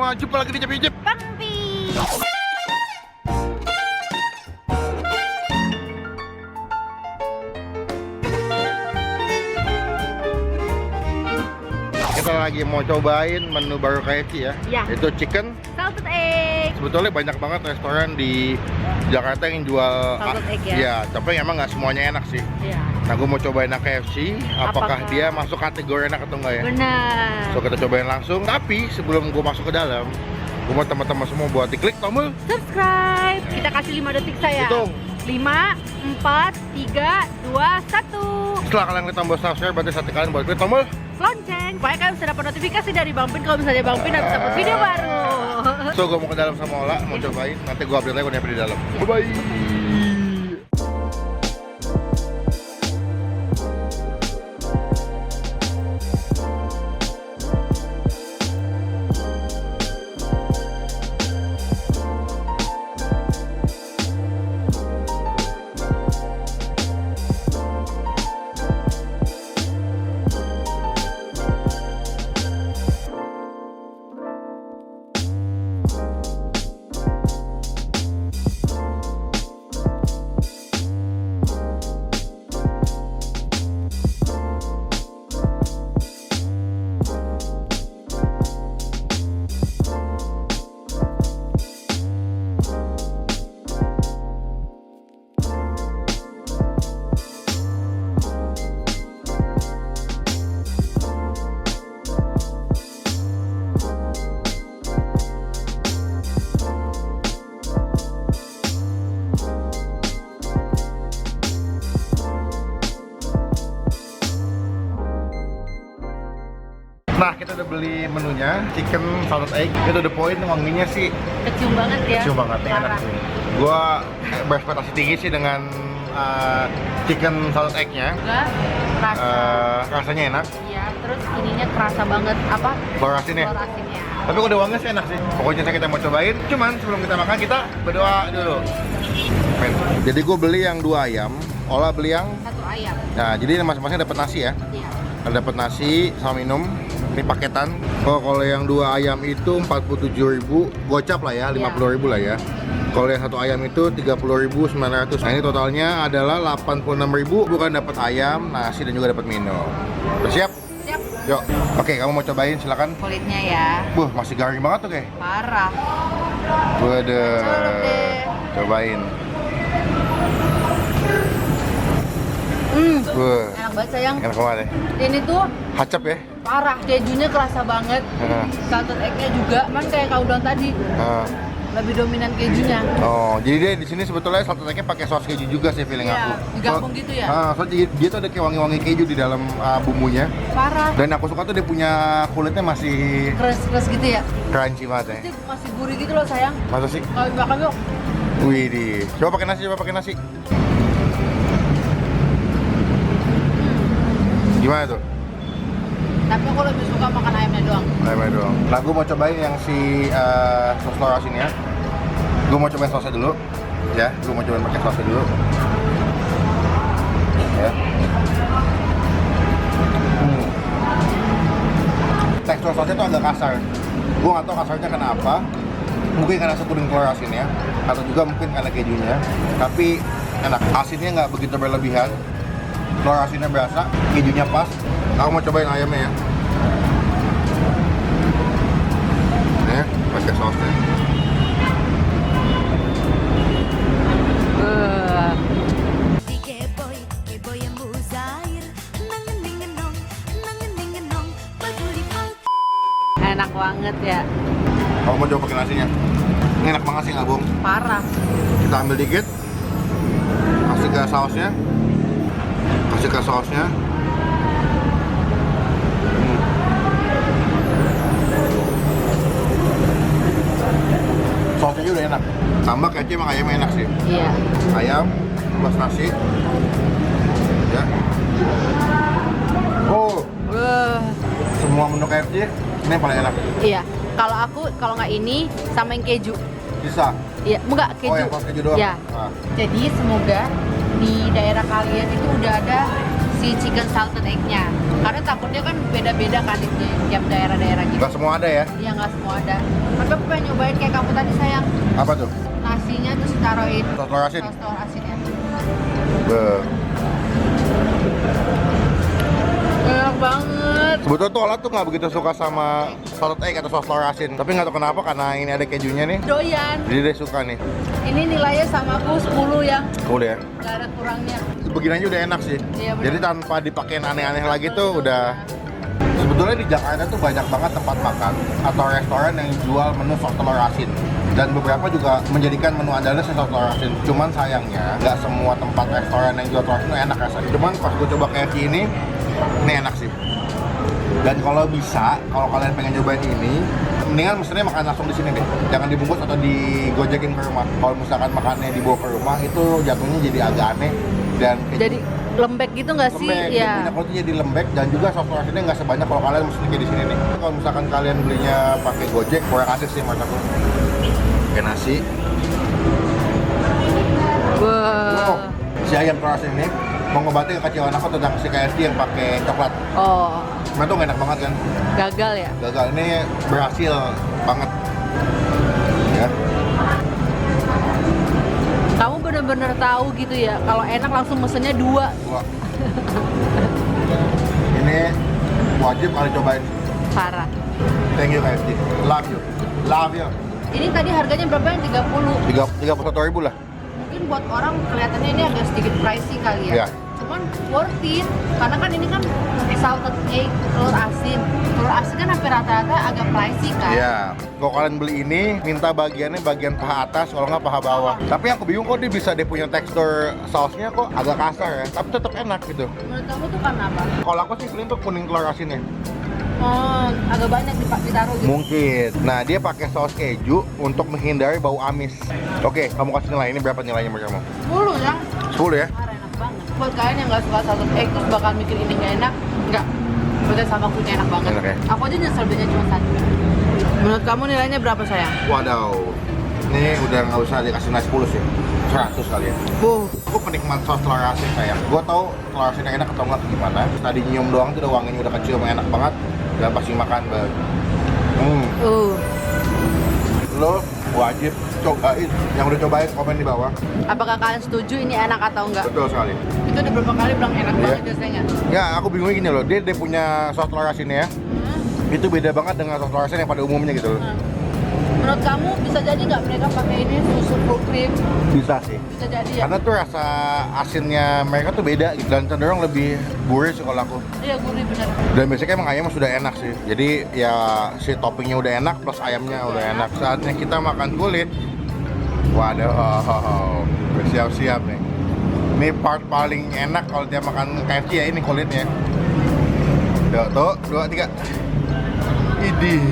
semua, jumpa lagi di Ijip. Pampi. Kita lagi mau cobain menu baru KFC ya. Ya. Itu chicken. Salted egg. Sebetulnya banyak banget restoran di Jakarta yang jual Salted egg ya? Iya, tapi emang nggak semuanya enak sih. Iya. Nah, gue mau cobain yang KFC. Apakah Apakah dia masuk kategori enak atau enggak ya? Benar. So, kita cobain langsung. Tapi sebelum gue masuk ke dalam, gue mau teman-teman semua buat diklik tombol Subscribe. Kita kasih 5 detik saya. hitung. 5, 4, 3, 2, 1. Setelah kalian klik tombol subscribe, berarti saatnya kalian buat klik tombol. Lonceng. Supaya kalian bisa dapat notifikasi dari Bang Pin kalau misalnya Bang Pin habis upload video baru. So, gue mau ke dalam sama Ola, mau cobain. Nanti gue update lagi gue nyampe di dalam. Bye-bye. Nah, kita udah beli menunya, chicken salted egg. Itu the point, wanginya sih Kecium banget ya. kecium banget, enak Parah. sih. Gua berekspektasi tinggi sih dengan chicken salted egg-nya. Juga rasa. Rasanya enak, Iya, terus ininya kerasa banget apa? telur asinnya. Telur asinnya. Tapi udah wanginya sih enak sih. Pokoknya kita mau cobain. Cuman sebelum kita makan, kita berdoa dulu. Men. Jadi gue beli yang 2 ayam, Ola beli yang. Satu ayam. Nah, jadi masing-masing dapat nasi ya. Iya. Dapat nasi sama minum. Ini paketan. Oh, kalau yang 2 ayam itu 47.000, gocap lah ya, 50.000 lah ya. Kalau yang 1 ayam itu 30.900. Nah, ini totalnya adalah 86.000, bukan dapat ayam, nasi dan juga dapat minum. Udah siap? Siap. Yuk. Oke, kamu mau cobain silakan. Kulitnya ya. Masih garing banget tuh kayak. Parah. Waduh. Coba deh. Cobain. Enak banget sayang. Enak banget ya. Ini tuh Hacep ya. parah. Kejunya kerasa banget. Heeh. Salted egg-nya juga. Cuman kayak kau bilang tadi, lebih dominan kejunya. Oh, jadi dia di sini sebetulnya salted egg-nya pakai saus keju juga sih feeling Iya, aku. digabung gitu ya? Soalnya dia tuh ada kayak wangi-wangi keju di dalam bumbunya. Parah. Dan aku suka tuh dia punya kulitnya masih Keras-keras gitu ya. crunchy banget ya. Ini masih gurih gitu loh sayang. Masa sih? Kalau makan yuk. Wih di. Coba pakai nasi, Gimana tuh? Tapi aku lebih suka makan ayamnya doang. Ayamnya doang. Nah, gue mau cobain yang si sos telur asinnya. Gue mau cobain sausnya dulu. Ya, gue mau cobain pakai sausnya dulu. Ya. Tekstur sausnya tuh agak kasar. Gue nggak tahu kasarnya kenapa. Mungkin karena sekuning telur asinnya, atau juga mungkin karena kejunya. Tapi enak. Asinnya nggak begitu berlebihan. Telur asinnya berasa, kejunya pas. Aku mau cobain ayamnya ya. Nih, pakai sausnya. Enak banget ya. Kamu mau coba pakai nasinya? Ini enak banget sih, nggak bohong. Parah. Kita ambil dikit, kasih ke sausnya. Sausnya juga udah enak. Tambah kecap emang ayamnya enak sih. Iya. Ayam plus nasi. Ya. Oh, semua menu KFC ini yang paling enak. Iya. Kalau nggak ini sama yang keju. Bisa. Iya, enggak keju. Oh, yang pas keju doang. Ya. Ah. Jadi semoga di daerah kalian itu udah ada si chicken salted egg-nya. Karena takutnya kan beda-beda kan di tiap daerah-daerah gitu. Nggak semua ada ya? Iya, nggak semua ada. Tapi aku pengen nyobain kayak kamu tadi sayang. Apa tuh? Nasinya terus ditaruhin Sos telur asin? sos telur asinnya. Beuh. Enak banget. Sebetulnya tuh Ola tuh nggak begitu suka sama salted egg atau sos telur asin. Tapi nggak tahu kenapa, karena ini ada kejunya nih. Doyan. Jadi dia suka nih. Ini nilainya sama aku 10 ya. Udah ya. Nggak ada kurangnya. Begini aja udah enak sih. Iya, bener. Jadi tanpa dipakein aneh-aneh lagi tuh udah. Sebetulnya di Jakarta tuh banyak banget tempat makan atau restoran yang jual menu sos telur asin. Dan beberapa juga menjadikan menu andalannya sos telur asin. Cuman sayangnya nggak semua tempat restoran yang jual telur asin tuh enak rasanya. Cuman pas gue coba KFC ini enak sih. Dan kalau bisa, kalau kalian pengen nyobain ini, mendingan mesennya makan langsung di sini deh. Jangan dibungkus atau digojekin ke rumah. Kalau misalkan makannya dibawa ke rumah, itu jatuhnya jadi agak aneh dan Jadi lembek gitu nggak sih? lembek. Iya. Minyak kulitnya jadi lembek dan juga sos telur asinnya nggak sebanyak kalau kalian mesen kayak di sini nih. Kalau misalkan kalian belinya pakai Gojek, kurang asik sih menurut aku. Pakai nasi. Wah. Oh, si ayam telur asin ini mau ngobatin kekecewaan aku tentang si KFC yang pakai coklat. Oh, Cuma tuh nggak enak banget kan. gagal ya? Gagal, ini berhasil banget. Ya. Kamu bener-bener tahu gitu ya, kalau enak langsung mesennya 2. Wah. Ini wajib kalian cobain. Parah. Thank you KFC. Love you. Love you. Ini tadi harganya berapa yang 30? 31.000 lah. Mungkin buat orang kelihatannya ini agak sedikit pricey kali ya. Iya. Cuman worth it, karena kan ini kan salted egg, telur asin. Telur asin kan hampir rata-rata agak pricey kan. Iya. Kalau kalian beli ini, minta bagiannya bagian paha atas, kalau nggak paha bawah. Tapi aku bingung kok dia bisa dia punya tekstur sausnya kok agak kasar ya, tapi tetap enak gitu. Menurut kamu tuh karena apa? Kalau aku sih pilih tuh kuning telur asinnya. Oh, agak banyak ditaruh gitu. Mungkin. Nah, dia pakai saus keju untuk menghindari bau amis. Oke, kamu kasih nilai ini berapa nilainya menurut kamu? 10 ya? 10 ya? Parah, enak banget. Buat kalian yang nggak suka salted egg terus bakal mikir ini nggak enak, nggak. Berarti sama aku ini enak banget. Enak ya? Aku aja nyesel belinya cuma 1. Menurut kamu nilainya berapa sayang? Wadaw. Ini udah nggak usah dikasih nilai 10 sih. 100 kali ya. Aku penikmat sos telur asin sayang. Gue tau telur asinnya enak atau enggak gimana. Tadi nyium doang tuh udah wanginya udah kecium, enak banget. Dan pasti makan banget. Lo wajib cobain. Yang udah cobain komen di bawah. Apakah kalian setuju ini enak atau enggak? Betul sekali. Itu udah berapa kali bilang enak Iya. banget biasanya. Ya, aku bingungnya gini loh. Dia punya sos telur asinnya ya. Itu beda banget dengan sos telur asin yang pada umumnya gitu loh. Menurut kamu bisa jadi nggak mereka pakai ini susu full cream? Bisa sih. Bisa jadi ya? Karena tuh rasa asinnya mereka tuh beda gitu. Dan cenderung lebih gurih sih kalau aku. Iya, gurih bener. Dan biasanya emang ayamnya sudah enak sih. Jadi ya si toppingnya udah enak plus ayamnya udah enak. Saatnya kita makan kulit. Waduh, bersiap-siap nih. Ini part paling enak kalau dia makan KFC ya, ini kulitnya. Tuh, 2, 3. Idih.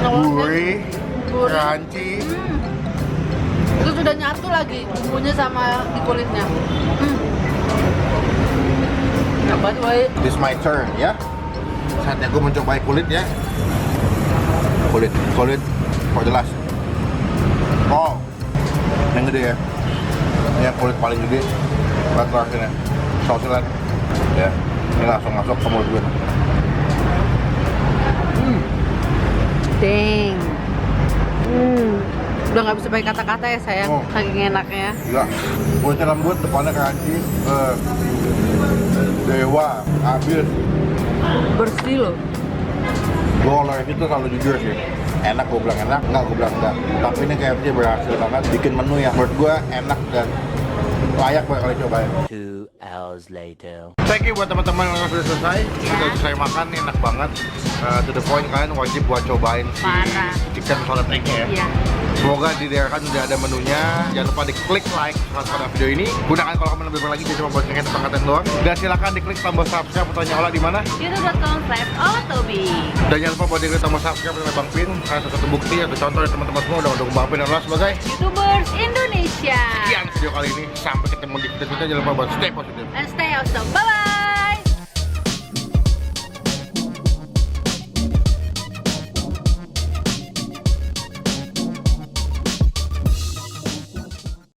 Gurih, crunchy. Itu sudah nyatu lagi bumbunya sama di kulitnya. Dapat, woi. This my turn ya. Saatnya gue mencobai kulit ya. Kulit for the last. Oh, yang gede ya. Ini yang kulit paling gede. Lihat terakhirnya. Sausnya lihat. Ya, ini langsung masuk ke mulut gue. Dang. Udah nggak bisa pakai kata-kata ya sayang, Oh. saking enaknya. Gila, kulitnya lembut, depannya crunchy. Dewa, habis. Bersih loh. Gue kalau yang itu selalu jujur sih. Enak, gue bilang enak, enggak gue bilang enggak. Tapi ini KFC berhasil banget bikin menu yang menurut gue enak dan layak buat kalian cobain. 2 hours later. Thank you buat teman-teman yang sudah selesai. Kita selesai makan nih, enak banget. To the point, kalian wajib buat cobain si Parah. chicken salted egg-nya ya. Iya. Semoga di daerah kan udah ada menunya. Jangan lupa diklik like pada video ini. Gunakan kalau kamu lebih lagi, jadi cuma buat ngeliat konten doang. Dan silakan diklik tombol subscribe atau Ola di mana. youtube.com/olaTobi. Dan jangan lupa buat diklik tombol subscribe oleh Bang Pin. Salah satu bukti atau contoh dari teman-teman semua udah mendukung Bang Pin dan Ola sebagai YouTubers Indonesia. sekian video kali ini. Sampai ketemu di video selanjutnya. Jangan lupa buat stay positif. And stay awesome. Bye bye.